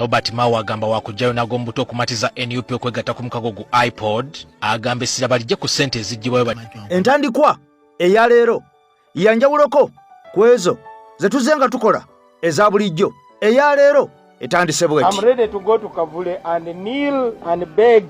Robert Mao agamba wakujjayo nagombuto okumatiza NUP okwegatta ku mukago gu iPod agamba essira balijje ku ssente eziggyibwayo. Entandikwa eya leero yanjawuloko ku ezo ze tuzze nga tukola eza bulijjo. Eya leero etandise bweti. I'm ready to go to Kavule and kneel and beg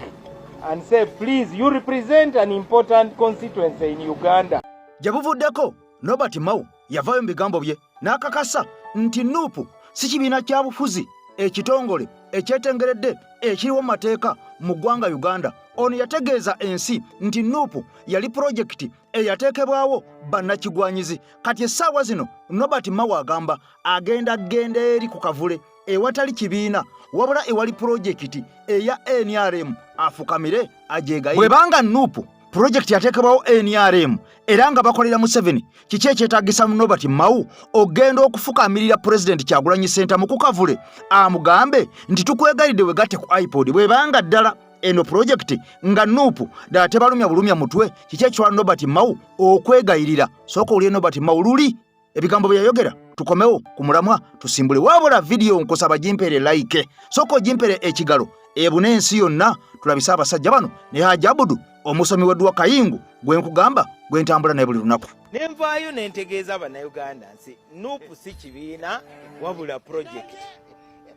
and say, please, you represent an important constituency in Uganda. Jabuvuddeko Robert Mao yavaayo mu bigambo bye n'akakasa nti NUP si kibiina kya bufuzi ekitongole ekyetengeredde ekiriwo mateeka mu ggwanga Uganda. Ono yategeeza ensi nti NUP yali pulojekiti eyateekebwawo bannakigwanyizi. Kati essaawa zino Robert Mao agamba agenda eri ku Kavule ewatali kibiina wabula ewali pulojekiti eya NRM afukamire ajeegayo. Bwebanga NUP pulojekiti yateekebwawo NRM era nga bakolera Museveni, kiki ekyetaagisa mu Robert Mao ogenda okufukamirira Pulezidenti Kyagulanyi Ssentamu mu Kukavule amugambe nti tukwegalidde wegatte ku iPod bwebanga ddala eno pulojekiti nga NUP ddala tebalumya bulumya mutwe. Kiki ekiwala Robert Mao okwegayirira? Sooka olye Robert Mao luli ebigambo bye yayogera tukomewo ku mulamwa tusimbule. Wabula video nkosaba gimpere like, sooka ogimpere ekigalo ebune ensi yonna tulabisa abasajja bano ne Haji Abudu omusomi weddwa Kayingu gwe nkugamba gwe ntambula naye buli lunaku. Nenvaayo nentegeeza bannayuganda nsi NUP si kibiina wabula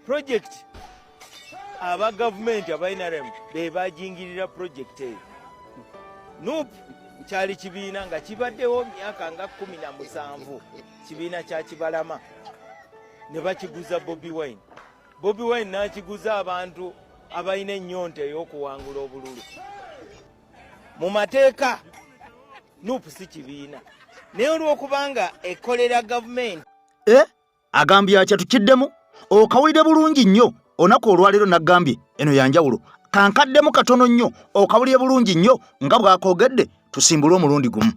project aba gavumenti aba NRM be bajingirira project eyo. NUP kyali kibiina nga kibaddewo myaka nga 17 kibiina kya Kibalama ne bakiguza Bobi Wine n'akiguza abantu abalina ennyonta ey'okuwangula obululu. Mu mateeka NUP si kibiina naye olw'okubanga ekolera gavumenti. Agambye atya tukiddemu okawulire bulungi nnyo onaku olwaleero naggambye eno yanjawulo kankaddemu katono nnyo okawulire bulungi nnyo nga bw'akoogedde tusimbule omulundi gumu.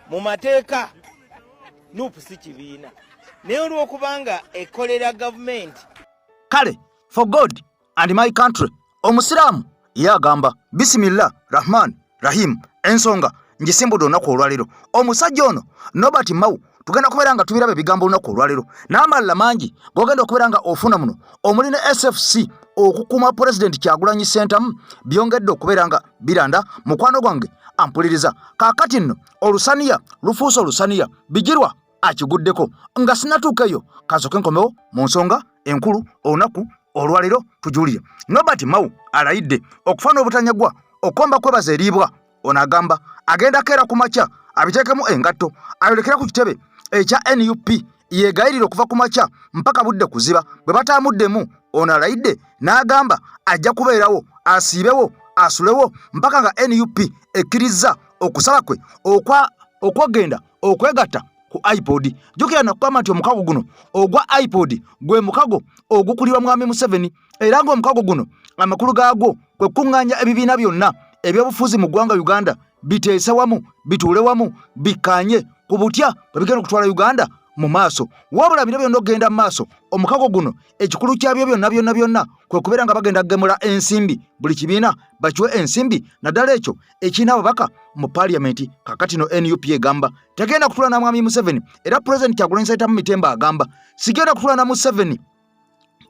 Mu mateeka NUP si kibiina naye olw'okubanga ekolera gavumenti. Kale for God and my country omusiraamu ye agamba Bismillah Rahman Rahim ensonga njisimbudde olunaku olwaleero. Omusajja ono Robert Mao tugenda kubeera nga tubiraba ebigambo olunaku olwaleero n'amalala mangi g'ogenda okubeera nga ofuna muno omuli ne SFC okukuuma Pulezidenti Kyagulanyi Ssentamu byongedde okubeera nga biranda. Mukwano gwange ampuliriza kaakati nno olusaniya lufuuse olusaniya Bigirwa akiguddeko nga sinatuuka eyo kasoke nkomewo mu nsonga enkulu olunaku olwaleero tujuulire. Robert Mao alayidde okufana obutanyagwa okomba kwebaza eriibwa. Ono agamba agenda keera ku makya abiteekemu engatto ayolekera ku kitebe ekya NUP yeegayirira okuva ku makya mpaka budde kuziba. Bwe bataamuddemu ono alayidde n'agamba ajja kubeerawo asiibewo asulewo mpaka nga NUP ekkiriza okusaba kwe okwogenda okwegatta ku iPod. Jjukira nakugamba nti omukago guno ogwa iPod gwe mukago ogukulirwa Mwami Museveni era ng'omukago guno amakulu gaagwo kwe kuŋŋaanya ebibiina byonna ebyobufuzi mu ggwanga Uganda biteese wamu bituule wamu bikkaanye ku butya bwe bigenda okutwala Uganda mu maaso. Wabula bino byonna okugenda mu maaso omukago guno ekikulu kyabyo byonna kwe kubeera nga bagenda kugemula ensimbi buli kibiina bakiwe ensimbi naddala ekyo ekirina ababaka mu paaliyamenti. Kakati no NUP egamba tegenda kutuula na Mwami Museveni era Pulezidenti Kyagulanyi Ssentamu Mitemba agamba sigenda kutuula na Museveni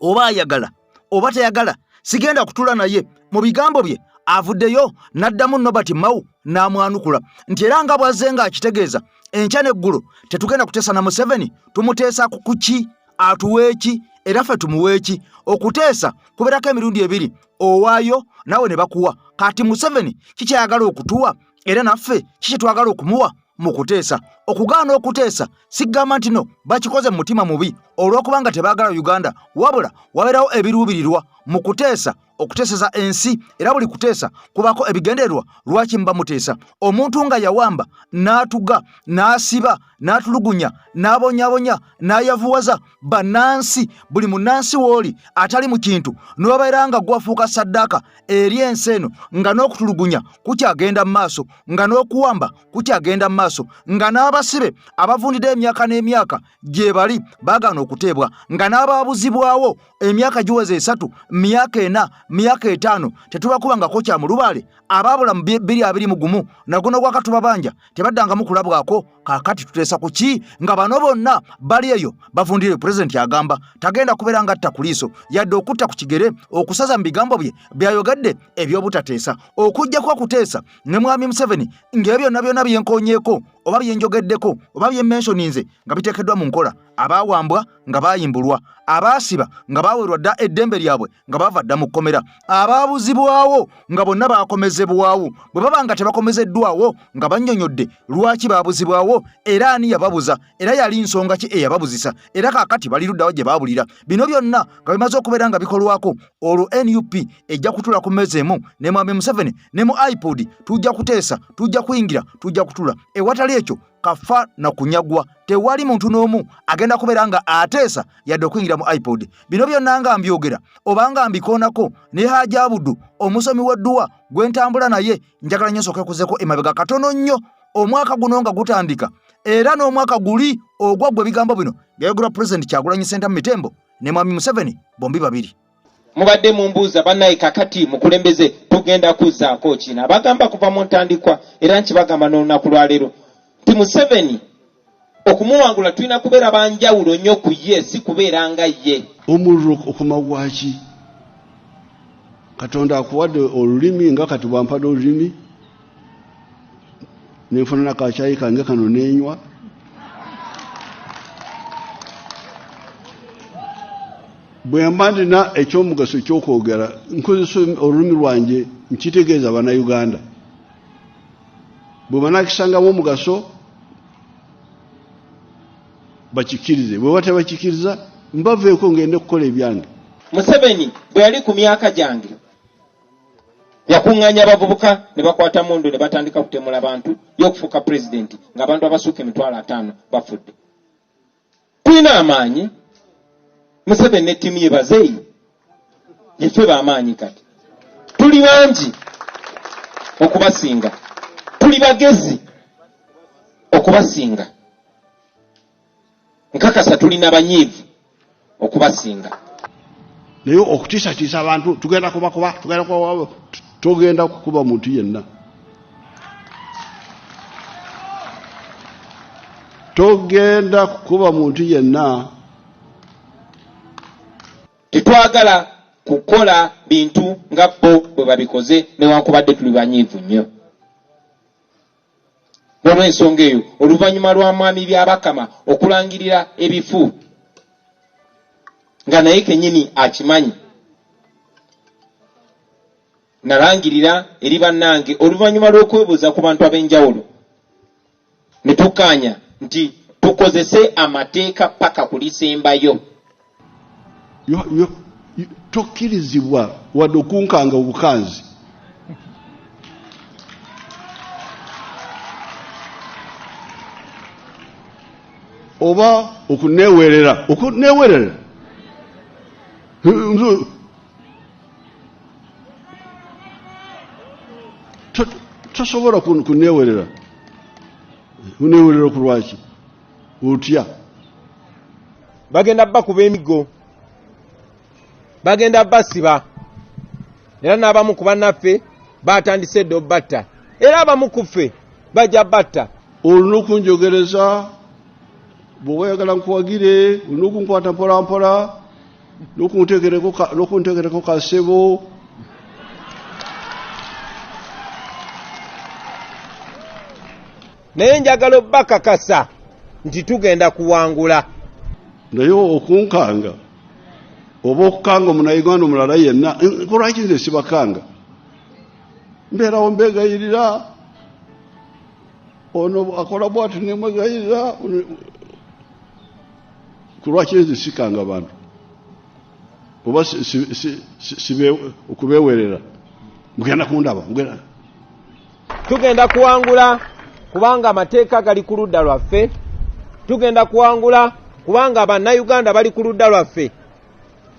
oba ayagala oba tayagala sigenda kutuula naye. Mu bigambo bye avuddeyo n'addamu Robert Mao n'amwanukula nti era nga bw'azze ng'akitegeeza enkya n'eggulo tetugenda kuteesa na Museveni tumuteesa ku kuki atuweeki era ffe tumuweeki. Okuteesa kubeerako emirundi ebiri owaayo nawe ne bakuwa. Kati Museveni kikyayagala okutuwa era naffe kikitwagala okumuwa mu kuteesa. Okugaana okuteesa sigamba nti no bakikoze mu mutima mubi olw'okubanga tebaagala Uganda wabula wabeerawo ebiruubirirwa mu kuteesa okuteeseza ensi era buli kuteesa kubako ebigendererwa lwaki mba muteesa. Omuntu nga yawamba n'atuga n'asiba n'atulugunya n'abonyabonya n'ayavuwaza bannansi buli munnansi w'oli atali mu kintu n'obeera nga gwafuuka saddaaka eri ensi eno nga n'okutulugunya kukyagenda mu maaso nga n'okuwamba kukyagenda mu maaso nga n'abasibe abavundidde emyaka n'emyaka gye bali baagaana okuteebwa nga n'abaabuzibwawo emyaka giweze 3 myaka 4 myaka 5 tetubakubangako kya mu lubaale abaabula mu 2021 naguno gwakatuba banja tebaddangamu kulabwako kakati tuteesa ku ki nga bano bonna bali eyo bavundire pulezidenti agamba tagenda kubeera nga atta ku liiso yadde okutta ku kigere okusaza mu bigambo bye byayogadde eby'obutateesa okuggyako okuteesa ne mwami Museveni ng'ebyo byonna byenkonyeeko oba byenjogeddeko oba byemmensioninze nga biteekeddwa mu nkola abaawambwa nga baayimbulwa abaasiba nga baaweerwa dda eddembe lyabwe nga baava dda mu kkomera abaabuzibwawo nga bonna baakomezebwawo bwe baba nga tebakomezeddwawo nga bannyonnyodde lwaki baabuzibwawo era ani yababuza era yali nsonga ki eyababuzisa era kaakati bali luddawo gye baabulira bino byonna nga bimaze okubeera nga bikolwako olwo NUP ejja kutula ku mmeeza emu ne mwami Museveni ne mu iPod tujja kuteesa tujja kuyingira tujja kutula ewatali ekyo kafa na kunyagwa tewali muntu n'omu agenda kubeera nga ateesa yadde okuyingira mu iPod bino byonna nga mbyogera obanga mbikoonako ne Haji Abudu omusomi w'edduwa gwe ntambula naye njagala nnyo nsooke kuzeko emabega katono nnyo omwaka guno nga gutandika era n'omwaka guli ogwaggwa ebigambo bino byayogera pulezidenti Kyagulanyi Ssentamu Mitembo ne mwami Museveni bombi babiri mubadde mumbuuza bannaye kakati mukulembeze tugenda kuzzaako kina bagamba kuva mu ntandikwa era nkibagamba n'olunaku lwaleero ti Museveni okumuwangula tulina kubeera banjawulo nnyo ku ye si kubeera nga ye omuliro okumagwaki Katonda akuwadde olulimi nga kati bwampadde olulimi nenfuna nakacyayi kange kano nenywa bwe mba ndina ekyomugaso ky'okwogera nkozesa olulimi lwange nkitegeeza bannayuganda bwe banakisangamu omugaso bakikirize bwe batabakikiriza mbaveeko ngende kukola ebyange Museveni bwe yali ku myaka gyange yakuŋŋaanya abavubuka ne bakwata mundu ne batandika kutemula abantu y'okufuuka pulezidenti ng'abantu abasukka 5,000 bafudde tulina amaanyi Museveni ne ttiimu ye bazeeyi yeffe b'amaanyi kati tuli bangi okubasinga tuli bagezi okubasinga nkakasa tulina banyiivu okubasinga naye okutiisatiisa abantu tugenda kubakuba togenda kukuba muntu yenna togenda kukuba muntu yenna tetwagala kukola bintu nga bo bwe babikoze newankubadde tuli banyiivu nnyo olw'ensonga eyo oluvannyuma lwa mwami Byabakama okulangirira ebifu nga naye kennyini akimanyi nalangirira eri bannange oluvannyuma lw'okwebuuza ku bantu ab'enjawulo ne tukkaanya nti tukozese amateeka paka kulisembayo tokkirizibwa wadde okunkanga obukanzi oba okuneewerera tosobola kuneewerera ku lwaki otya bagenda bakuba emigo bagenda basiba era n'abamu ku bannaffe batandise dde obatta era abamu ku ffe bajja batta olina okunjogereza bw'oba oyagala nkuwagire olina okunkwata mpolampola n'okunteekereko kasebo naye njagala obbakakasa nti tugenda kuwangula naye okunkanga oba okukanga omunayuganda omulala yenna kulwaki nze sibakanga mbeerawo mbegayirira ono akola bwati nemwegayirira kulwaki nze sikanga abantu oba okubeewerera mugenda kundaba tugenda kuwangula kubanga amateeka gali ku ludda lwaffe tugenda kuwangula kubanga bannayuganda bali ku ludda lwaffe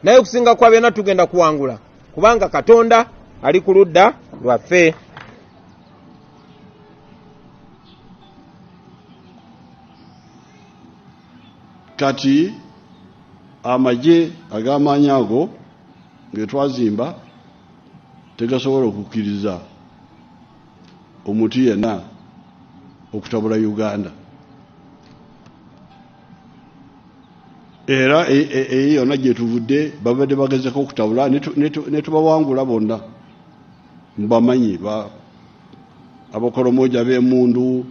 naye okusinga kwa byonna tugenda kuwangula kubanga Katonda ali ku ludda lwaffe kati amagye ag'amaanyi ago getwazimba tegasobola okukkiriza omuntu yenna okutabula Uganda era yonna gye tuvudde babadde bagezeko okutabula ne tubawangula bonna mbamanyi abakolomoja b'emundu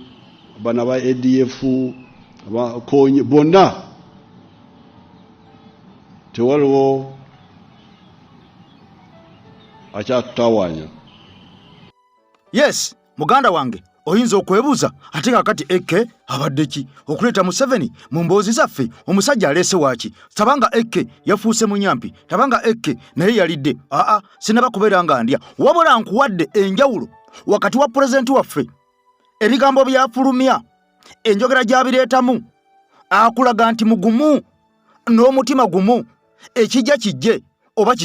bana ba ADF abakonyi bonna tewaliwo akyatutawanya. Yes, muganda wange oyinza okwebuuza ate kakati Eke abadde ki okuleeta Museveni mu mboozi zaffe? Omusajja aleese waaki? Tabanga Eke yafuuse munyampi, tabanga Eke naye yalidde. Sinaba kubeera nga ndya, wabula nkuwadde enjawulo wakati wa pulezidenti waffe, ebigambo byafulumya, enjogera gy'abireetamu, akulaga nti mugumu n'omutima gumu, ekijja kijje oba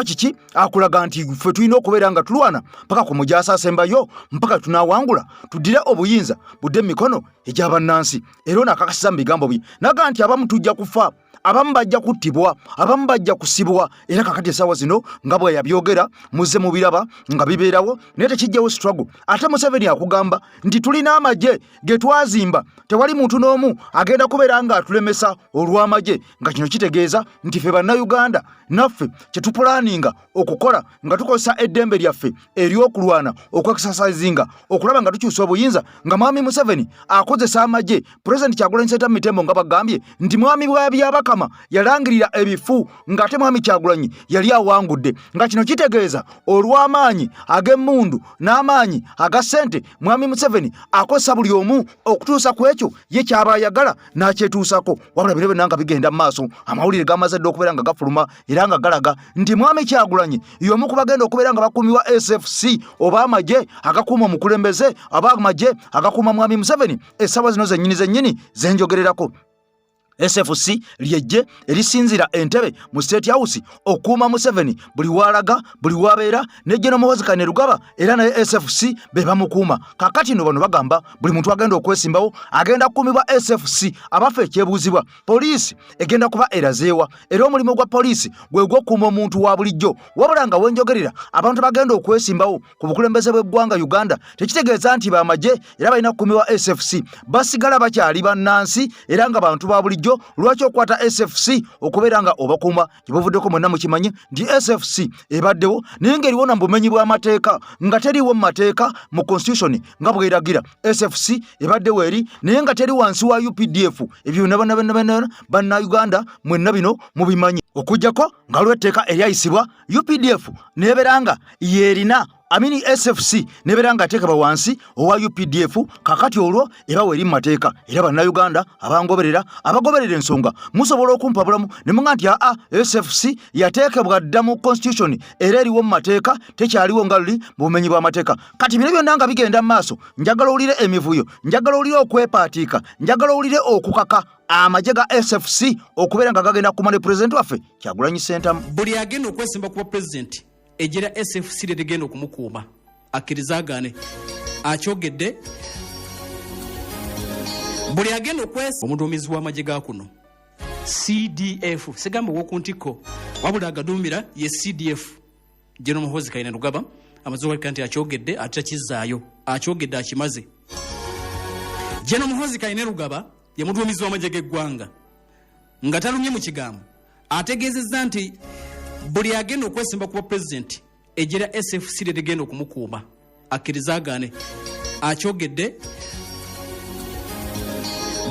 kiki akulaga nti ffe tulina okubeera nga tulwana mpaka ku mujaasa asembayo mpaka tunaawangula tuddire obuyinza budde mu mikono egy'abannansi. Era ono akakasiza mu bigambo bye naga nti abamu tujja kufa, abamu bajja kuttibwa, abamu bajja kusibwa. Era kakati essaawa zino nga bwe yabyogera muzze mu biraba nga bibeerawo naye tekijjawo struggle. Ate Museveni akugamba nti tulina amagye ge twazimba, tewali muntu n'omu agenda kubeera nga atulemesa olw'amagye, nga kino kitegeeza nti ffe bannayuganda naffe kye tupulaninga okukola nga tukozesa eddembe lyaffe ery'okulwana okwekisasazinga okulaba nga tukyusa obuyinza nga mwami Museveni akozesa amagye. Pulezidenti Kyagulanyi Ssentamu Mitembo nga bagambye nti mwami bwa byabakama yalangirira ebifu ng'ate mwami Kyagulanyi yali awangudde, nga kino kitegeeza olw'amaanyi ag'emmundu n'amaanyi aga ssente mwami Museveni akozesa buli omu okutuusa ku ekyo ye kyaba ayagala n'akyetuusako. Wabula biro byonna nga bigenda mu maaso, amawulire gamaze dde okubeera nga gafuluma era nga galaga nti mwami Kyagulanyi y'omu ku bagenda okubeera nga bakuumiwa SFC oba amagye agakuuma omukulembeze oba amagye agakuuma mwami Museveni. Essaawa zino zennyini zenjogererako. SFC lyejje erisinzira entebe mu State House okuuma Museveni buli walaga buli wabeera ne General Muhoozi Kainerugaba era naye SFC be bamukuuma. Kakati no bano bagamba buli muntu agenda okwesimbawo agenda kukuumibwa SFC. Abafe ekyebuuzibwa poliisi egenda kuba erazeewa, era omulimu gwa poliisi gwe gw'okuuma omuntu wa bulijjo. Wabula nga wenjogerera abantu bagenda okwesimbawo ku bukulembeze bw'eggwanga Uganda tekitegeeza nti bamagye era balina kukuumibwa SFC. Basigala bakyali bannansi era nga bantu ba bulijjo. Lwaki okwata SFC okubeera nga obakuuma? Kibuvuddeko mwenna mukimanye nti SFC ebaddewo naye ng'eriwo na bumenyi bw'amateeka nga teriwo mu mateeka mu constitution nga bweragira. SFC ebaddewo eri naye nga teri wansi wa UPDF. Ebyo bannayuganda mwenna bino mubimanyi. Okujjako nga lw'etteeka eryayisibwa UPDF nebeera nga yerina SFC nebeera nga ateekebwa wansi owa UPDF. Kakati olwo ebawo eri mu mateeka era bannayuganda abagoberera ensonga musobola okumpabulamu ne muga nti SFC yateekebwa dda mu constitution era eriwo mu mateeka tekyaliwo nga luli mu bumenyi bw'amateeka. Kati bino byonna nga bigenda mu maaso, njagala owulire emivuyo, njagala owulire okwepaatiika, njagala owulire okukaka amagye ga SFC okubeera nga gagenda kumala pulezidenti waffe Kyagulanyi Ssentamu. Buli agenda okwesimba kuba pulezidenti ejera SFC ligenda okumukuuma akkirizagane akyogedde. Buli agenda okwesimba omuduumizi w'amagye ga kuno CDF sigamba w'okuntiko wabula agaduumira ye CDF General Muhoozi Kainerugaba amaze okulika nti akyogedde ate takizaayo, akyogedde akimaze. General Muhoozi Kainerugaba ye muduumizi w'amagye g'eggwanga nga talumye mu kigambo ategeezezza nti buli agenda okwesimba kuba pulezidenti ejera SFC ligenda okumukuuma akkirizagane akyogedde.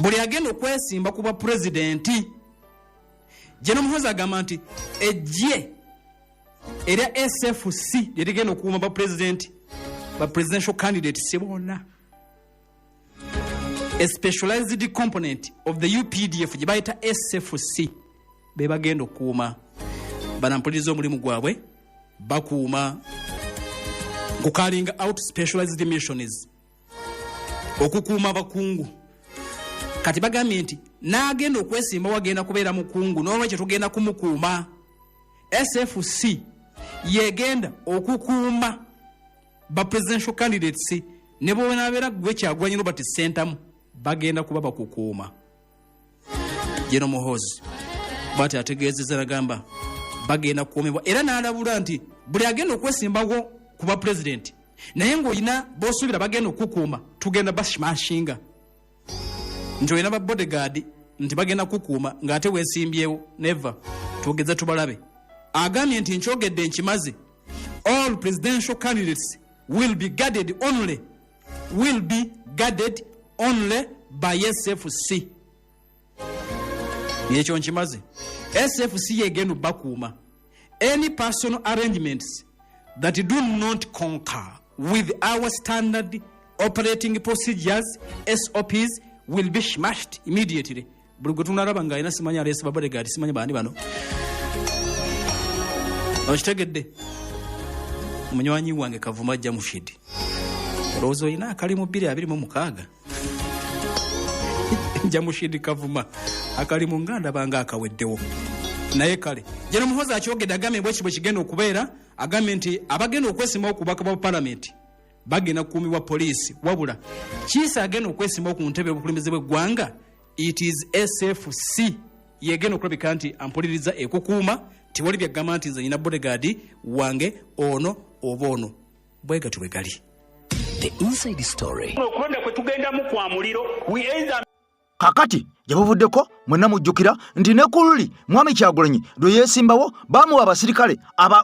Buli agenda okwesimba kuba pulezidenti General Muhoozi agamba nti ejje erya SFC ligenda okukuuma ba pulezidenti ba presidential candidates bonna. A specialized component of the UPDF gye bayita SFC be bagenda okukuuma banampuliriza omulimu gwabwe bakuuma nkukalinga out specialized missions okukuuma abakungu. Kati bagambye nti n'agenda okwesimba wagenda kubeera mukungu n'olwekyo tugenda kumukuuma. SFC yegenda okukuuma ba presidential candidates ne bw'onabeera gwe Kyagulanyi Robert Ssentamu bagenda kuba bakukuuma. General Muhoozi bw'ati ategeezezza n'agamba bagenda kukuumibwa era n'alabula nti buli agenda okwesimbawo kuba pulezidenti naye ng'olina b'osuubira bagenda okukukuuma tugenda bashimashinga nti olina ba bodyguard nti bagenda kukuuma ng'ate weesimbyewo never twogeza tubalabe agambye nti nkyogedde nkimaze all presidential candidates will be guarded only by SFC. Yekyo nkimaze SFC yegenda bakuuma any personal arrangements that do not concur with our standard operating procedures SOPs will be smashed immediately. Bulugo tunaraba nga ina simanya alesi bodyguard simanya bandi bano okitegedde munywanyi wange Kavuma Jamushid olowooza olina akali mu 226 Jamushid Kavuma akali mu nganda banga akaweddewo naye kale jeno muhoza akyogedde agambe bwe kigenda okubeera agambe nti abagenda okwesima okubaka ba parliament bagenda kukuumibwa poliisi wabula kiisa agenda okwesima ku ntebe y'obukulembeze bw'eggwanga it is SFC yegenda okulabika nti ampuliriza ekukuuma tiwali byagamba nti nze nyina bodyguard wange ono oba ono bwega tubegali. The inside story. Okulonda kwe tugenda mu kwa muliro we either kakati yabuvuddeko mwenna mujjukira nti ne kululi mwami Kyagulanyi lwe yeesimbawo bamuwa abasirikale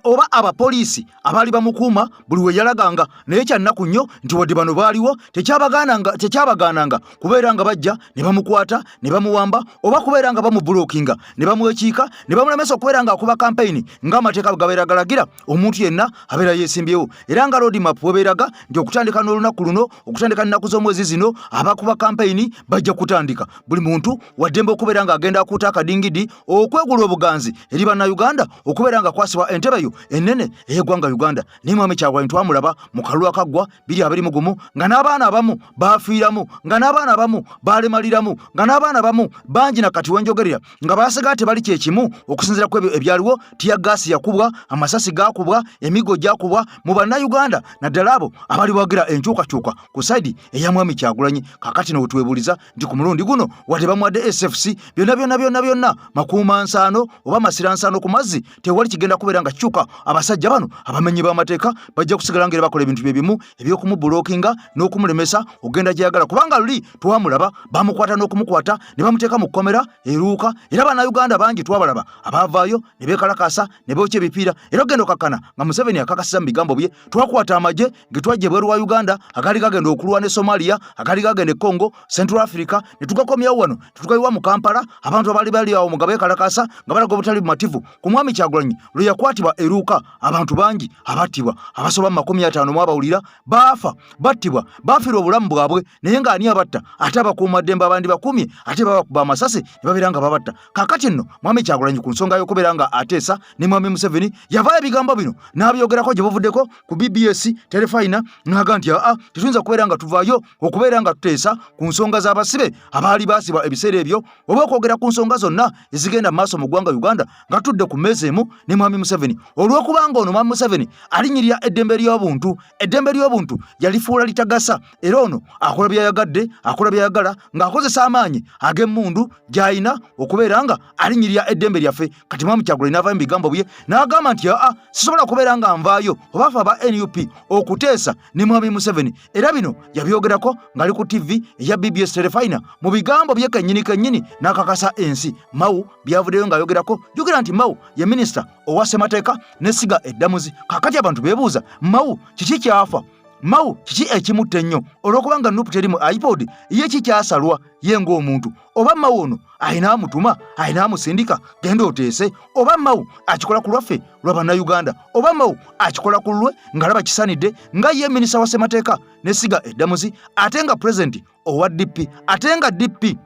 oba abapoliisi abaali bamukuuma buli we yalaganga naye kyannaku nnyo nti wadde bano baaliwo tekyabagaananga kubeera nga bajja ne bamukwata ne bamuwamba oba kubeera nga bamubulookinga ne bamuwekiika ne bamulemesa okubeera nga akuba kampeyini ng'amateeka gabeera galagira omuntu yenna abeera yeesimbyewo era nga roadmap webeeraga nti okutandika n'olunaku luno okutandika n'ennaku z'omwezi zino abakuba kampeyini bajja kutandika buli muntu waddembe okubeera nga agenda akuuta akadingidi okwegula obuganzi eri bannayuganda okubeera nga kwasibwa entebeyo ennene ey'eggwanga Uganda naye mwami Kyagulanyi twamulaba mu kalulu akaggwa 221 nga n'abaana abamu baafiiramu nga n'abaana abamu baalemaliramu nga n'abaana abamu bangi na kati wenjogerera nga baasiga tebali kyekimu okusinziira ku ebyo ebyaliwo tiya gaasi yakubwa amasasi gaakubwa emigo gyakubwa mu bannayuganda naddala abo abali bawagira enkyukakyuka ku saidi eya mwami Kyagulanyi kakati ne wetuwebuuliza nti ku mulundi guno wadde bamuwadde SFC byonna makuuma nsaano oba masira nsaano ku mazzi tewali kigenda kubeera nga kikyuka abasajja bano abamenyi b'amateeka bajja kusigala ngeri bakola ebintu bye bimu eby'okumubulookinga n'okumulemesa ogenda gyeyagala kubanga luli twamulaba bamukwata n'okumukwata ne bamuteeka mu kkomera eruuka era bannayuganda bangi twabalaba abaavaayo ne beekalakaasa ne bookya ebipiira era ogenda okakkana nga Museveni akakasiza mu bigambo bye twakwata amagye ge twajja ebweru wa Uganda agali gagenda okulwa ne Somalia agali gagenda e Congo Central Africa ne tugakomyawo wano tutugayiwa mu Kampala abantu abali bali awo mugabe kalakasa nga balaga obutali bumativu ku mwami Kyagulanyi lwe yakwatibwa eruuka abantu bangi abattibwa abasoba mu 50 mu abawulira baafa battibwa bafiira obulamu bwabwe naye nga ani abatta ate abakuumaddembe abandi bakumye ate babakuba amasasi ne babeera nga babatta kakati nno mwami Kyagulanyi ku nsonga y'okubeera nga ateesa ne mwami Museveni yavaayo ebigambo bino n'abyogerako gye buvuddeko ku BBS Telefina n'aga nti tetuyinza kubeera nga tuvaayo okubeera nga tuteesa ku nsonga z'abasibe abaali baasibwa ebiseera ebyo oba okwogera ku nsonga zonna ezigenda mu maaso mu ggwanga Uganda nga tudde ku mmeeza emu ne mwami Museveni olw'okubanga ono mwami Museveni alinyirira eddembe ly'obuntu yalifuula litagasa era ono akola byayagadde akola byayagala ng'akozesa amaanyi ag'emmundu gy'ayina okubeera nga alinyirira eddembe lyaffe kati mwami Kyagulanyi n'avaayo mu bigambo bye n'agamba nti sisobola kubeera nga nvaayo oba fe aba NUP okuteesa ne mwami Museveni era bino yabyogerako ng'ali ku TV eya BBS Telefina mu bigambo bye kennyini n'akakasa ensi Mau byavuddeyo ng'ayogerako yogera nti Mau ye minisita owa ssemateeka n'essiga eddamuzi kakati abantu beebuuza Mau kiki kyafa Mau kiki ekimutta ennyo olw'okubanga Nuupu teri mu iPod ye kikyasalwa ye ng'omuntu oba Mau ono ayina amutuma ayina amusindika genda oteese oba Mau akikola ku lwaffe lwa bannayuganda oba Mau akikola ku lulwe ng'alaba kisanidde nga ye minisita wa ssemateeka n'essiga eddamuzi ate nga pulezidenti owa DP ate nga DP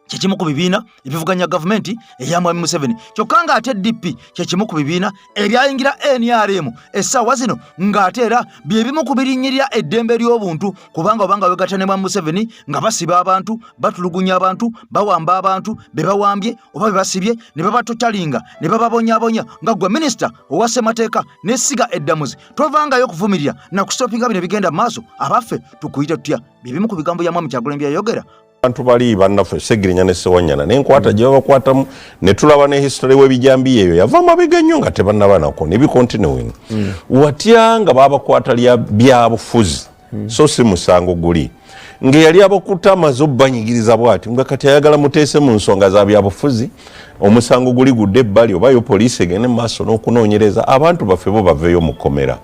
kyekimu ku bibiina ebivuganya gavumenti eya mwami Museveni kyokka nga ate DP kyekimu ku bibiina ebyayingira NRM essaawa zino ng'ate era bye bimu ku birinnyirira eddembe ly'obuntu kubanga obanga wegatta ne mwami Museveni nga basiba abantu batulugunya abantu bawamba abantu be bawambye oba be basibye ne babatotalinga ne bababonyaabonya nga gwe minisita owa ssemateeka n'essiga eddamuzi tovangayo okuvumirira na kusitopinga bino bigenda mu maaso abaffe tukuyita tutya bye bimu ku bigambo bya mwami Kyagulanyi byayogera abantu bali bannaffe Segirinya ne Sewanyana n'enkwata gye babakwatamu ne tulaba ne history w'ebijambi eyo yava mabega nnyo nga tebannabanako ne bikontinuing watya nga babakwata lya byabufuzi so si musango guli ngeyali abokutamaze obbanyigiriza bwati nga kati ayagala muteese mu nsonga za byabufuzi omusango guli gudde ebbali obayo poliisi egende mu maaso n'okunoonyereza abantu baffe bo baveeyo mu kkomera.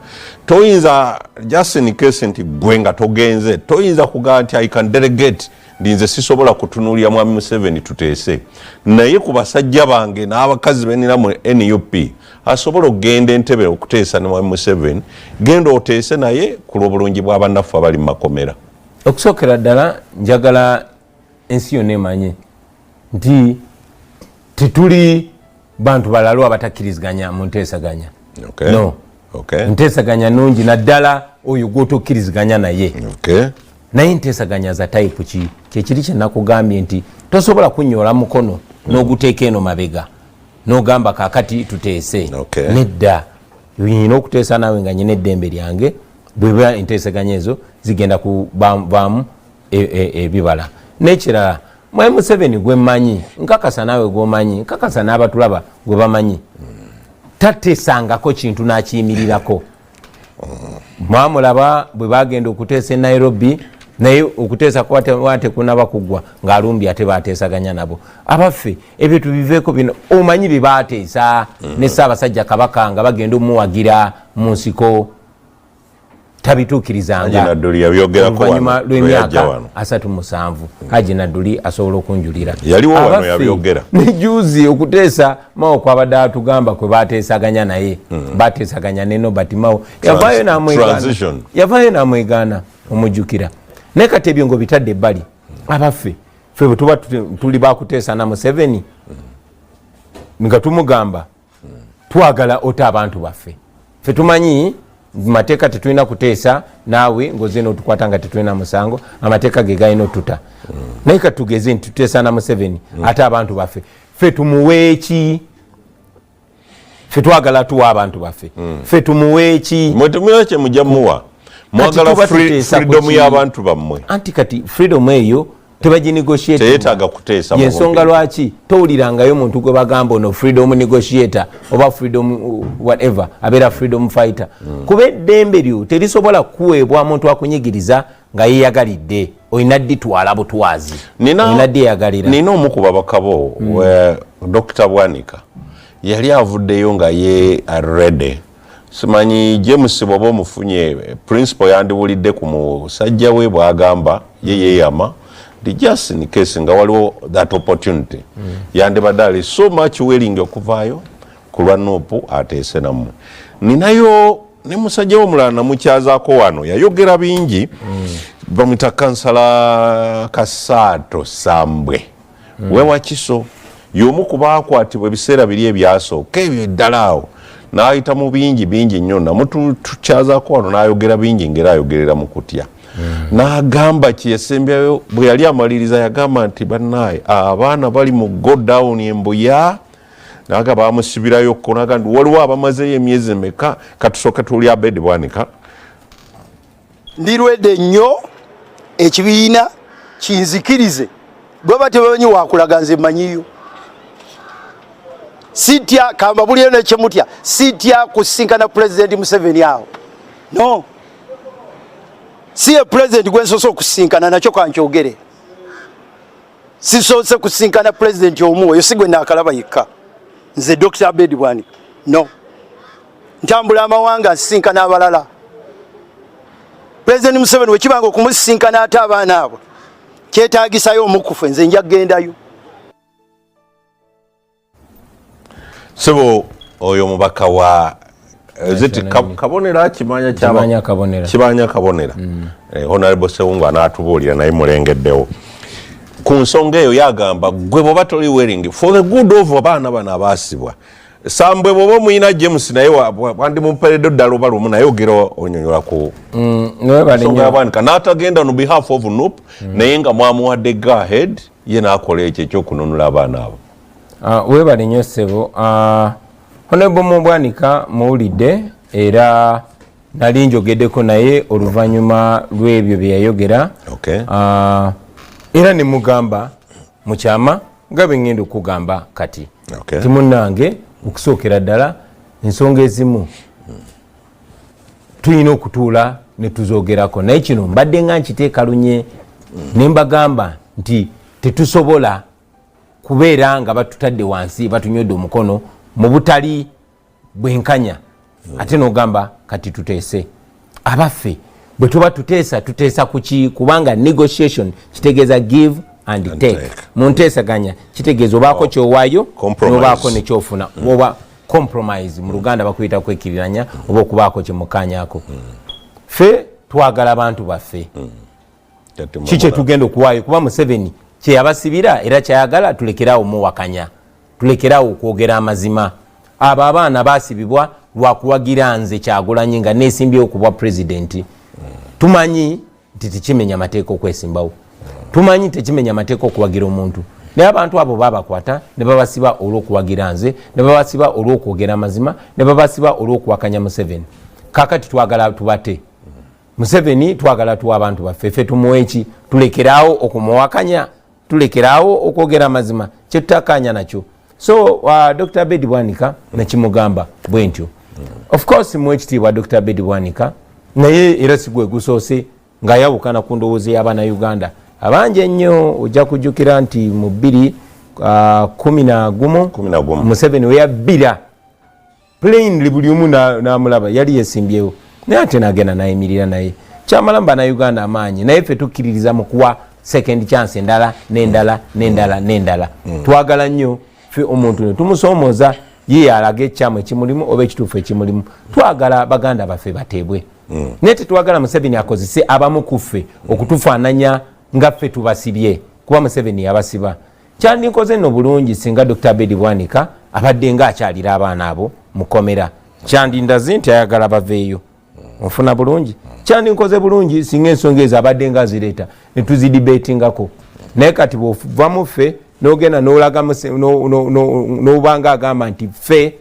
Toyinza just in case nti gwe nga togenze toyinza kugamba nti I can delegate ndinze sisobola kutunuulira mwami Museveni tuteese, naye ku basajja bange n'abakazi benina mu NUP asobola okugenda Entebbe okuteesa ne mwami Museveni, genda oteese naye ku lw'obulungi bw'abannaffe abali mu makomera. Okusookera ddala njagala ensi yonna emanye nti tetuli bantu balala abatakkiriziganya mu nteesaganya. Okay. No. Okay. Nteesaganya nungi naddala oyo gw'otokkiriziganya naye. Okay. Naye nteesaganya za type ki kyekiri kye nakugambye nti tosobola kunnyola mukono n'oguteeka eno mabega n'ogamba kaakati tuteese. Okay. Nedda oyina okuteesa naawe nga nyina eddembe lyange bweba enteesaganya ezo zigenda kubaamu ebibala. N'ekirala mwami Museveni gwe mmanyi nkakasa naawe gw'omanyi nkakasa n'abatulaba gwe bamanyi tateesangako kintu n'akiyimirirako. Mwamulaba bwe bagenda okuteesa e Nairobi naye okuteesa kwate kunaba kuggwa ng'alumbi ate bateesaganya nabo. Abaffe ebyo tubiveeko bino omanyi bye baateesa ne Ssaabasajja Kabaka nga bagenda omuwagira mu nsiko tabituukirizanga oluvannyuma lw'emyaka 37. Haji Nadduli asobola okunjulira yaliwo wano yabyogera ne juzi okuteesa Mao kwabadde atugamba kwe bateesaganya naye bateesaganya ne Nobert Mao yavaayo n'amwegaana omujjukira. Naye kati ebyo ngo bitadde ebbali abaffe ffe bwe tuba tuli bakuteesa na Museveni nga tumugamba twagala ota abantu baffe ffe tumanyi mateeka tetulina kuteesa naawe ngoze n'otukwata nga tetulina musango amateeka ge galina otuta. Naye kati tugeze nti tuteesa na Museveni ate abantu baffe ffe tumuweeki ffe twagala tuwa abantu baffe ffe tumuweeki mwetumira kye mujja muwa mwagala freedom y'abantu bammwe anti kati freedom eyo tebaginegotiate teyetaaga kuteesa yensonga lwaki towulirangayo omuntu gwe bagamba ono freedom negotiator oba freedom whatever abeera freedom fighter kuba eddembe lyo terisobola kuweebwa muntu akunyigiriza nga yeyagalidde olina dditwala butwazi olina ddeyagalira. nina omu ku babaka bo Dr. Bwanika yali avuddeyo nga ye arede simanyi James bw'oba omufunye principal yandiwulidde ku musajja we bw'agamba ye yeeyama the just in case nga waliwo that opportunity yandibadde ali so much willing okuvaayo ku lwa Nuupu ateese nammwe. Ninayo ne musajja w'omulala namukyazaako wano yayogera bingi bamwita kansala Kasaato Sambwe wewakiso y'omu ku baakwatibwa ebiseera biri ebyasooka ebyo eddala awo n'ayita mu bingi nnyo namutukyazaako wano n'ayogera bingi ngera ayogerera mu kutya. N'agamba kyeyasembyayo bwe yali amaliriza yagamba nti bannaaye abaana bali mu go down embuya naga bamusibirayo konaga nti waliwo abamazeyo emyezi emeka katusooka tuli Abedi Bwanika. Ndirwedde nnyo ekibiina kinzikirize bwe tebamanyi wakulaga nze mmanyiyo sitya kamba buliyo nekyemutya sitya kusinkana President Museveni awo no si ye president gwensoose okusinkana nakyo kankyogere sisoose kusinkana president omu oyo si gwe naakalaba yekka nze Dr. Abedi Bwanika no ntambula amawanga nsinkana abalala. President Museveni wekibanga okumusinkana ate abaana abo kyetaagisayo omukufu nze nja kugendayo. Sebo oyo mubaka wa ziti kabonera kibanya kabonera honorable Sewungu anaatubuulira naye mulengeddewo ku nsonga eyo yagamba gwe bwoba toli wearing for the good of abaana bano abaasibwa Sambwe bwoba muyina James naye wandi mumperedde ddala oba lumu naye ogera onyonyola ku nsonga y'Abwanika n'atagenda on behalf of Nuupu naye nga mwamuwadde go ahead ye n'akola ekyo ekyokununula abaana abo. Webale nnyo ssebo. Honorable Bwanika muwulidde era nali njogeddeko naye oluvannyuma lw'ebyo bye yayogera. Era ne mugamba mu kyama nga bwe ngenda okugamba kati timunnange okusookera ddala ensonga ezimu tulina okutuula ne tuzoogerako naye kino mbadde nga nkiteeka lunye nembagamba nti tetusobola kubeera nga batutadde wansi batunyodde omukono mu butali bwenkanya ate nogamba kati tuteese abaffe bwe tuba tuteesa kuki kubanga negotiation kitegeeza give and take munteesaganya kitegeeza obaako kyowaayo nobaako nekyofuna oba compromise mu Luganda bakuyita kwekiriranya oba okubaako kyemukanyako fe twagala abantu baffe kikye tugenda okuwaayo kuba Museveni kyeyabasibira era kyayagala tulekerawo muwakanya tulekerawo okwogera amazima abo abaana basibibwa lwakuwagira nze Kyagulanyi nga nesimbyewo kubwa pulezidenti tumanyi nti tekimenya mateeka okwesimbawo tumanyi tekimenya mateeka okuwagira omuntu naye abantu abo babakwata ne babasiba olw'okuwagira nze ne babasiba olw'okwogera amazima ne babasiba olw'okuwakanya Museveni kakati twagala tubate Museveni twagala tuwa abantu baffe ffe tumuweki tulekeraawo okumuwakanya tulekeraawo okwogera amazima kyetutakanya nakyo so Dr. Bedi Bwanika nakimugamba bwe ntyo of course mwekitiibwa Dr. Bedi Bwanika naye era sigwe gusoose ng'ayawukana ku ndowooza y'abaana Uganda abangi ennyo ojja kujjukira nti mu 2011 Museveni we yabbira plainly buli omu n'amulaba yali yesimbyewo naye ate n'agenda n'ayimirira naye kyamala mba na Uganda amaanyi naye ffe tukkiririza mu kuwa second chance endala n'endala twagala nnyo ffe omuntu ne tumusoomooza ye alaga ekyamu ekimulimu oba ekituufu ekimulimu twagala baganda baffe bateebwe naye tetwagala Museveni akozese abamu ku ffe okutufaananya nga ffe tubasibye kuba Museveni yabasiba kyandinkoze nno bulungi singa Dr. Bedi Bwanika abadde nga akyalira abaana abo mukomera kyandindaze nti ayagala baveeyo ofuna bulungi kyandinkoze bulungi singa ensonga ezo abadde nga zireeta ne tuzidibetingako naye kati bwova mu ffe n'ogenda n'olaga n'obanga agamba nti ffe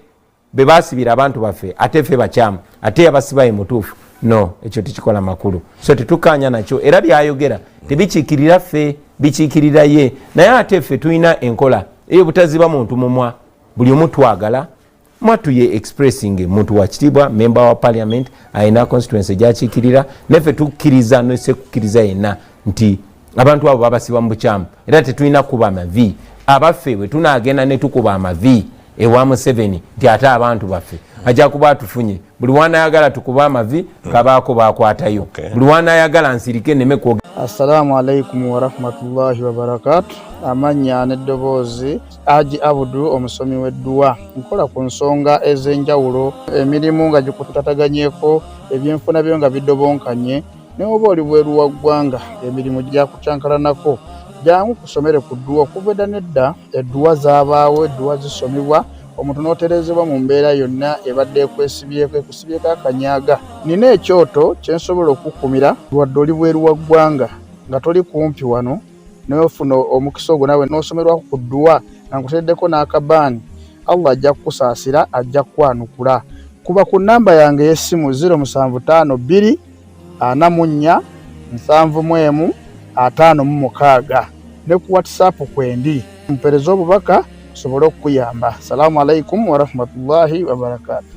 be basibira abantu baffe ate ffe bakyamu ate yabasibaye mutuufu no ekyo tekikola makulu so tetukanya nakyo era byayogera tebikiikirira ffe bikiikirira ye naye ate ffe tulina enkola eyo butaziba muntu mumwa buli omu twagala mwatuye expressing muntu wa kitiibwa member wa parliament ayina constituency gyakiikirira neffe tukkiriza nesekukkiriza yenna nti abantu abo babasiba mu bukyamu era tetulina kuba amavi abaffe bwe tunaagenda ne tukuba amavi ewa Museveni nti ate abantu baffe ajja kuba atufunye buli wanayagala tukuba amavi kabaako bakwatayo buli wanayagala nsirike neme kwogera. Assalamu alaikum wa rahmatullahi wa barakatuh. Amanya n'eddoboozi Haji Abudu omusomi w'edduwa nkola ku nsonga ez'enjawulo emirimu nga gikutataganyeko ebyenfuna byo nga bidobonkanye ne oba oli bweru wa ggwanga emirimu gyakucankalanako jangu kusomere ku dduwa okuva edda nedda edduwa zaabaawo edduwa zisomibwa omuntu n'oterezebwa mu mbeera yonna ebadde ekusibyeko akanyaga nina ekyoto kyensobola okukumira wadde oli bweru wa ggwanga nga toli kumpi wano n'ofuna omukisa ogwo nawe n'osomerwako ku dduwa nga nkuteddeko n'akabaani Allah ajja kukusaasira ajja kukwanukula kuba ku namba yange y'essimu 075 2 44 71 ne ku WhatsApp kwendi mpereza obubaka sobole okuyamba. Assalamu alaikum wa rahmatullahi wa barakatuh.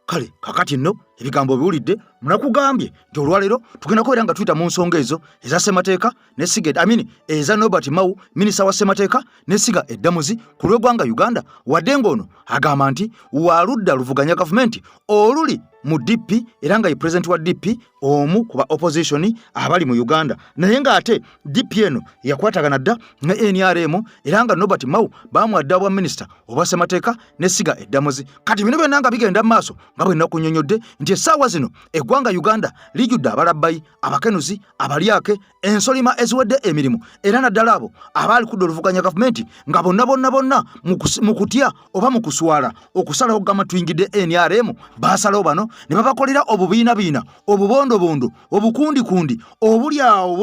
Kale kakati nno ebigambo biwulidde munakugambye nti olwaleero tugenda kwera nga tuyita mu nsonga ezo eza ssemateeka nesiga eza Norbert Mao minisita wa ssemateeka nesiga eddamuzi ku lw'eggwanga Uganda wadde ng'ono agamba nti waludda luvuganya gavumenti oluli mu DP era nga ye president wa DP omu kuba opposition abali mu Uganda naye nga ate DP eno yakwatagana dda ne NRM era nga Norbert Mao bamwadda bwa minisita oba ssemateeka nesiga eddamuzi kati bino byonna nga bigenda maaso nga bwe nakunyonyodde nti essaawa zino eggwanga Uganda lijjudde abalabbayi abakenuzi abalyake ensolima eziwedde emirimu era naddala abo abaali kudda oluvuganya gavumenti nga bonna mu kutya oba mu kuswala okusalawo gama tuyingidde NRM basalawo bano ne babakolera obubiina obubondo obukundi obulyawo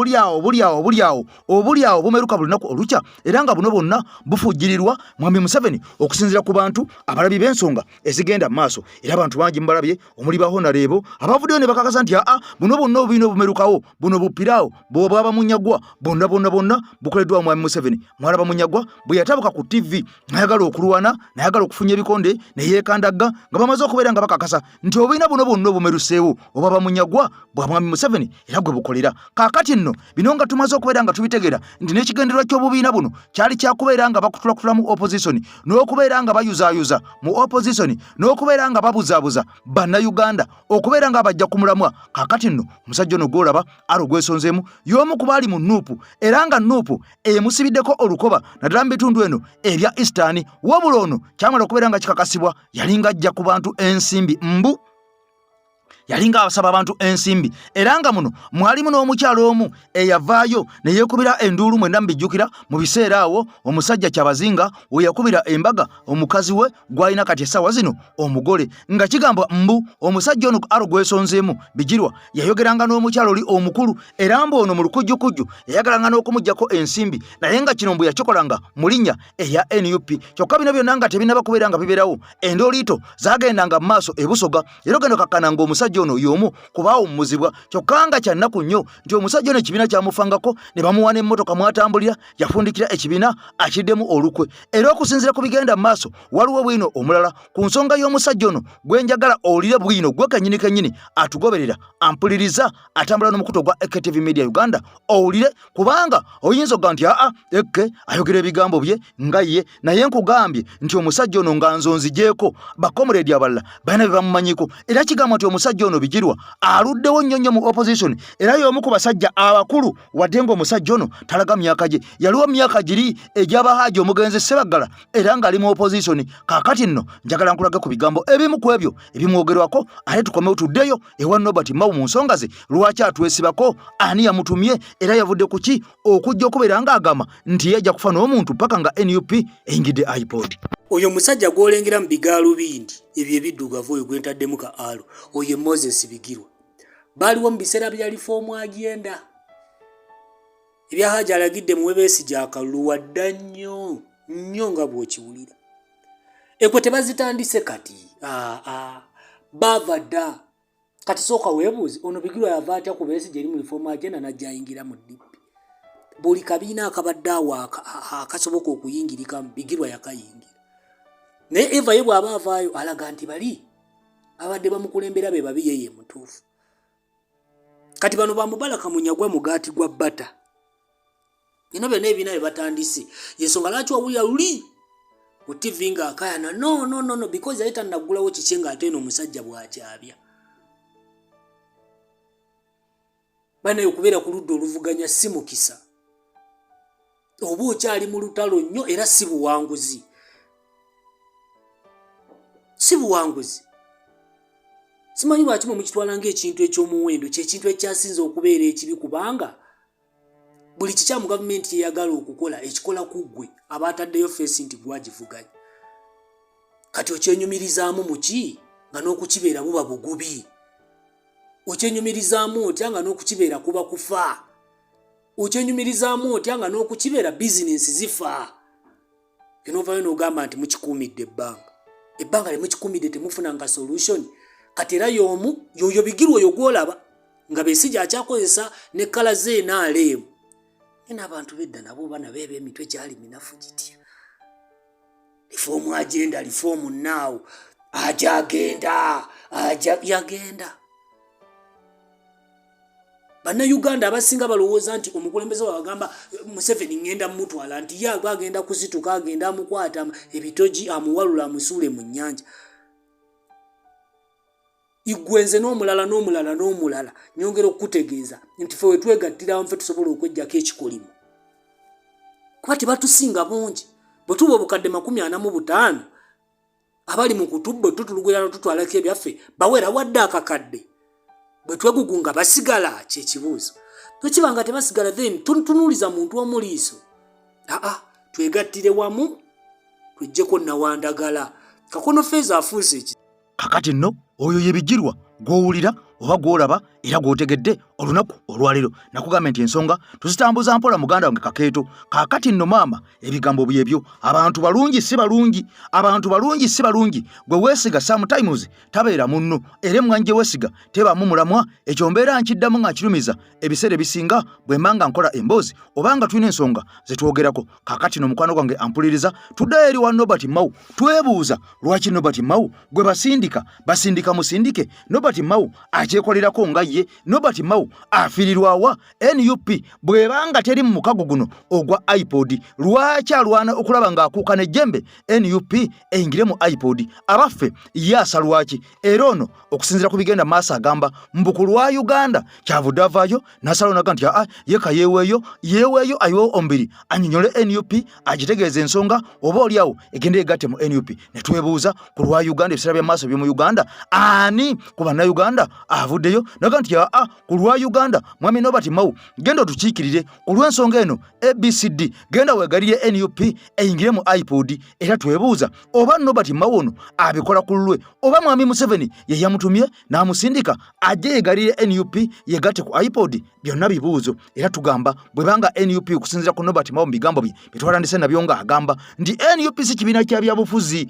bumeruka buli lunaku olukya era nga buno bonna bufujjirirwa Mwami Museveni okusinziira ku bantu abalabi b'ensonga ezigenda mu maaso era abantu bangi mubalabye omuli ba honorable abavuddeyo ne bakakasa nti buno bonna obubina obumerukawo buno bupirawo bw'obwaba munyagwa bonna bukoleddwa mwami Museveni. Mwalaba munyagwa bwe yatabuka ku TV nayagala okulwana nayagala okufunya ebikonde ne yeekandagga nga bamaze okubeera nga bakakasa nti obubina buno bonna obumeruseewo obwaba munyagwa bwa mwami Museveni era gwe bukolera. Kaakati nno bino nga tumaze okubeera nga tubitegeera nti n'ekigendererwa ky'obubiina buno kyali kyakubeera nga bakutulakutula mu opposition n'okubeera nga bayuzaayuza mu opposition n'okubeera nga babuzaabuza bannayuganda okubeera nga bajja ku mulamwa. Kaakati nno omusajja ono gw'olaba gwesonzeemu y'omu ku baali mu nuupu era nga nuupu emusibiddeko olukoba naddala mu bitundu eno ebya Eastern. Wabula ono kyamala okubeera nga kikakasibwa yalinga ajja ku bantu ensimbi mbu yalinga abasaba abantu ensimbi era nga muno mwalimu n'omukyalo omu eyavaayo ne yeekubira enduulu mwenda mbijjukira mu biseera awo omusajja Kyabazinga we yakubira embaga omukazi we gw'alina kati essaawa zino omugole nga kigamba mbu omusajja ono gwesonzeemu Bijirwa yayogeranga n'omukyalo oli omukulu era mbu ono mu lukujjukujju yayagalanga n'okumuggyako ensimbi naye nga kino mbu yakikolanga mu linnya eya NUP. Kyokka bino byonna nga tebinaba kubeera nga bibeerawo endooliito zaagendanga mu maaso ebusoga era ogenda okakkananga omusajja ono y'omu kubaawo omumuzibwa. Kyokka nga kyannaku nnyo nti omusajja ono ekibiina kyamufangako ne bamuwa n'emmotoka mwatambulira yafundikira ekibiina akiddemu olukwe. Era okusinziira ku bigenda mu maaso waliwo bwino omulala ku nsonga y'omusajja ono gwe njagala owulire bwino gwe kennyini atugoberera ampuliriza atambula n'omukuto gwa EKTV Media Uganda owulire kubanga oyinza okuga nti Ekke ayogera ebigambo bye nga ye naye nkugambye nti omusajja ono nga nzonzigyeko bakomredi abalala balina bye bamumanyiko era kigamba nti omusajja ono Bijirwa aluddewo nnyo mu opposition era y'omu ku basajja abakulu wadde ng'omusajja ono talaga myaka gye yaliwo myaka giri egy'abahaaji omugenzi Ssebaggala era ng'ali mu opposition. Kaakati nno njagala nkulage ku bigambo ebimu ku ebyo ebimwogerwako ate tukomewo tuddeyo ewa Nobert Mao mu nsonga ze lwaki atwesibako ani yamutumye era yavudde ku ki okujja okubeera ng'agamba nti yajja kufa n'omuntu paka nga NUP eyingidde iPod. Oyo musajja gw'olengera mu bigaalo bindi ebyo ebiddugavu oyo gwentaddemu ka alo oyo Moses Bigirwa baaliwo mu biseera bya lifoomu agenda ebyahaja alagidde mu Besigye akaluwa dda nnyo nga bw'okiwulira ekwe tebazitandise kati bava dda kati sooka weebuuze ono Bigirwa yava atya ku Besigye eri mu lifoomu agenda najja ayingira mu DP buli kabiina akabadde awo akasoboka okuyingirikamu Bigirwa yakayingira naye Eva ye bw'aba avaayo alaga nti bali abadde bamukulembera be babi yeye mutuufu. Kati bano bamubalaka munyagwa mugaati gwa bata bino byonna ebina bye batandise yensonga lwaki wawulira luli ku TV nga akayana no because yali tannaggulawo kiki nga ate eno omusajja bw'akyabya banayo okubeera ku ludda oluvuganya si mukisa oba okyali mu lutalo nnyo era si buwanguzi simanyi lwaki mukitwala ng'ekintu eky'omuwendo kyekintu ekyasinza okubeera ekibi kubanga buli kikyamu gavumenti yeyagala okukola ekikola ku ggwe abaataddeyo feesi nti gwagivuganya kati okyenyumirizaamu muki nga n'okukibeera buba bugubi okyenyumirizaamu otya nga n'okukibeera kuba kufa okyenyumirizaamu otya nga n'okukibeera bizinensi zifa enovayo n'ogamba nti mukikuumidde ebbanga limukikuumidde temufunanga solution kati era y'omu yoyo Bigirwa oyo gw'olaba nga Besigye akyakozesa ne kkala ze NRM ena abantu bedda nabo bana beebe emitwe gyali minafu gitya lifoomu agenda lifoomu naawo yagenda Bannayuganda abasinga balowooza nti omukulembeze wabagamba Museveni ngenda mutwala nti ye agenda kuzituka agenda amukwata ebitogi amuwalula amusuule mu nnyanja igwenze n'omulala nyongera okutegeeza nti ffe wetwegattirawo nfe tusobola okwejjako ekikolimo kuba tebatusinga bungi bwe tuba obukadde 45 abali mu kutubba tutulugera tutwalako ebyaffe bawera wadde akakadde bwe twegugunga basigala kyekibuuzo twekibanga tebasigala then tunuuliza muntu omuliiso twegattire wamu twejjeko nawandagala kakono feeza afuuse kakati nno oyo ye Bijirwa gw'owulira oba gwolaba era gwotegedde olunaku olwaliro nakugambye nti ensonga tuzitambuza mpola muganda wange Kakeeto kaakati nno maama ebigambo byebyo abantu balungi si balungi gwe weesiga sometimes tabeera munno era emmwanyi weesiga tebaamu mulamwa ekyo mbeera nkiddamu nga kirumiza ebiseera ebisinga bwe mbanga nkola emboozi obanga tulina ensonga zetwogerako kaakati no mukwano gwange ampuliriza tuddayo eri wa Nobert Mao twebuuza lwaki Nobert Mao gwe basindika musindike Nobert Mao akyekolerako nga ye Nobert Mao afiirirwawa NUP bwebanga teri mu mukago guno ogwa iPod lwaki alwana okulaba ng'akuuka n'ejjembe NUP eyingire mu iPod abaffe yaasa lwaki era ono okusinziira ku bigenda maaso agamba mbuku lwa Uganda kyavudde avaayo n'asalawo naga nti yeka yeeweeyo ayiweewo ombiri annyonnyole NUP agitegeeza ensonga oba oliawo egende egatte mu NUP ne twebuuza ku lwa Uganda ebiseera bya maaso by'omu Uganda ani ku bannayuganda avuddeyo naga nti ku lwa Uganda mwami Nobert Mao genda otukiikirire olw'ensonga eno ABCD genda weegalire NUP eyingire mu iPod era twebuuza oba Nobert Mao ono abikola ku lulwe oba mwami Museveni ye yamutumye n'amusindika ajje yeegalire NUP yegatte ku iPod byonna bibuuzo era tugamba bwebanga NUP okusinziira ku Nobert Mao mu bigambo bye bitwalandise nabyo nga agamba nti NUP si kibiina kya byabufuzi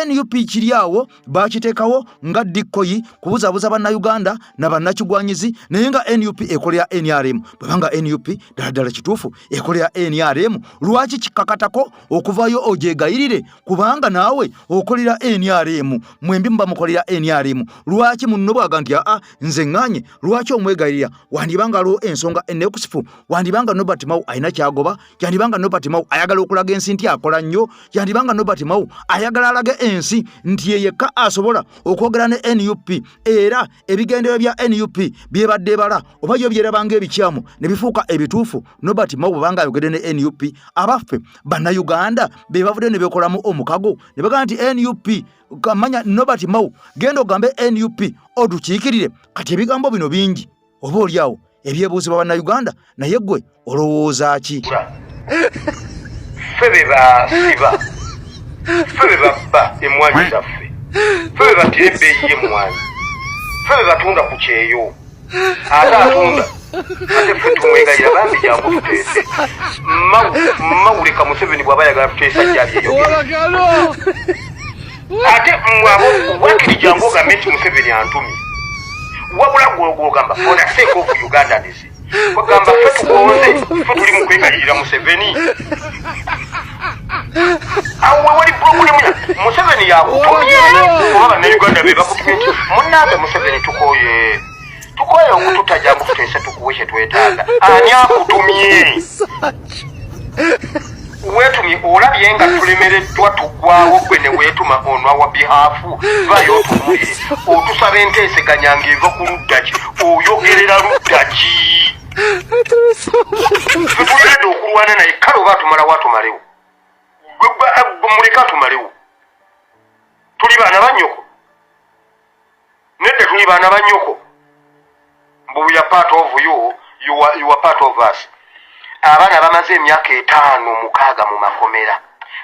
NUP kiri awo bakiteekawo nga dikoyi kubuzaabuza bannayuganda na bannakigwanyizi naye nga NUP ekolera NRM bwebanga NUP ddala kituufu ekolera NRM lwaki kikakatako okuvaayo ogyegayirire kubanga naawe okolera NRM mwembi muba mukolera NRM lwaki munno bwaga nti nze ŋŋaanye lwaki omwegayirira wandibanga aliwo ensonga enekusifu wandibanga Nobert Mao alina kyagoba yandibanga Nobert Mao ayagala okulaga ensi nti akola nnyo yandibanga Nobert Mao ayagala alage ensi nti ye yekka asobola okwogera ne NUP era ebigendero bya NUP byebadde bala oba yo byerabanga ebikyamu ne bifuuka ebituufu Nobert Mao bwanga ayogedde ne NUP abaffe bannayuganda be bavudde ne bekolamu omukago ne bagamba nti NUP kamanya Nobert Mao genda ogambe NUP odukiikirire kati ebigambo bino bingi oba oliawo ebyebuuzibwa bannayuganda naye gwe olowooza ki ffe be basiba ffe be babba emmwanyi zaffe ffe be batira ebbeeyi y'emmwanyi ffe be batunda ku kyeyo ate atunda ate ffe tumwegayira bambi jangu tuteese mawuleka Museveni bw'aba ayagala tuteesa gyali eyogera ate mwabo wakiri jangu ogambe nti Museveni antumye wabula gwogamba for the sake of Ugandans bagamba ffe tugonze ffe tuli mu kwegayirira Museveni awo wali problemu ya Museveni yakutumye oba bannayuganda be bakutumye nti munnange Museveni tukoye okututa jangu tuteese tukuwe kye twetaaga ani akutumye wetumye olabye nga tulemereddwa tuggwawo gwe ne weetuma onwa wa bihafu vayo otumulire otusaba enteeseganya ng'eva ku ludda ki oyogerera ludda ki tutuliredde okulwana naye kale oba atumalawo atumalewo muleke atumalewo tuli baana bannyoko nedde tuli baana bannyoko mbu we are part of you are part of us abaana bamaze emyaka 5-6 mu makomera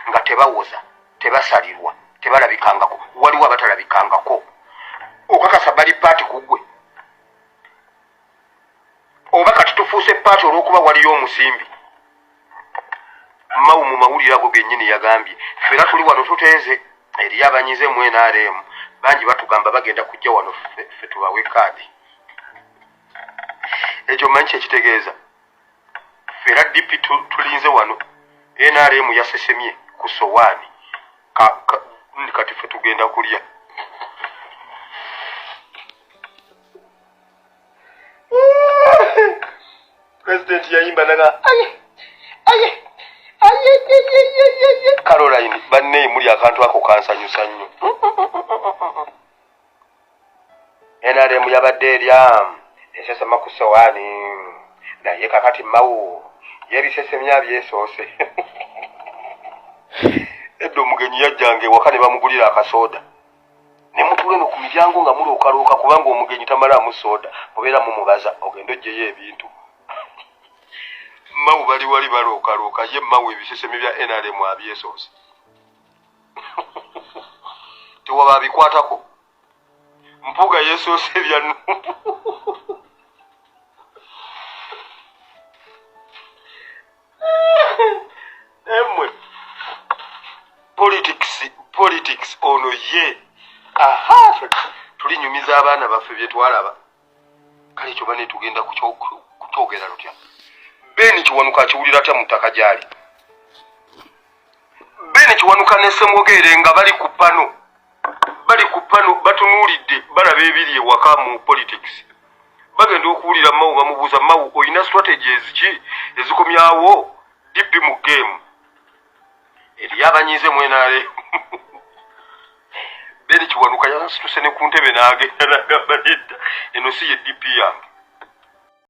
nga tebawoza tebasalirwa tebalabikangako waliwo abatalabikangako okakasa bali paati kugwe oba kati tufuuse paati olw'okuba waliyo omusimbi Mao mu mawulire ago gennyini yagambye fera tuli wano tuteeze eri abanyize mu NRM bangi batugamba bagenda kujja wano ffe tubawe kaadi ekyo manchi ekitegeeza fera dipi tulinze wano NRM yasesemye ku sowaani kati ffe tugenda kulya President yayimba naga Caroline banne muli akantu ako kansanyusa nnyo NRM yabadde erya esesema ku sowaani naye kakati Mao yebisesemya byesoose eddo omugenyi yajjange waka ne bamugulira akasoda ne mutule no ku miryango nga mulookalooka kubanga omugenyi tamalaamu soda mubeera mumubaza ogenda ojjeyo ebintu Mao bali wali balookalooka ye Mao ebiseseme bya NRM abyesoose tewaba bikwatako mpuga yesoose byanu emwe politics ono ye aha tulinyumiza abaana baffe bye twalaba kale ekyo bane tugenda kukyogera lutya Beni Kiwanuka kiwulira atya mu ttaka gyali Beni Kiwanuka ne Ssemwogere nga bali ku pano batunuulidde balaba ebiri ewaka mu politics bagenda okuwulira Mawu bamubuuza Mawu olina strategies ki ezikomyawo DP mu game eri abanyize mwenale Beni Kiwanuka yasituse ne ku ntebe n'agenda n'agamba nedda eno si ye DP yange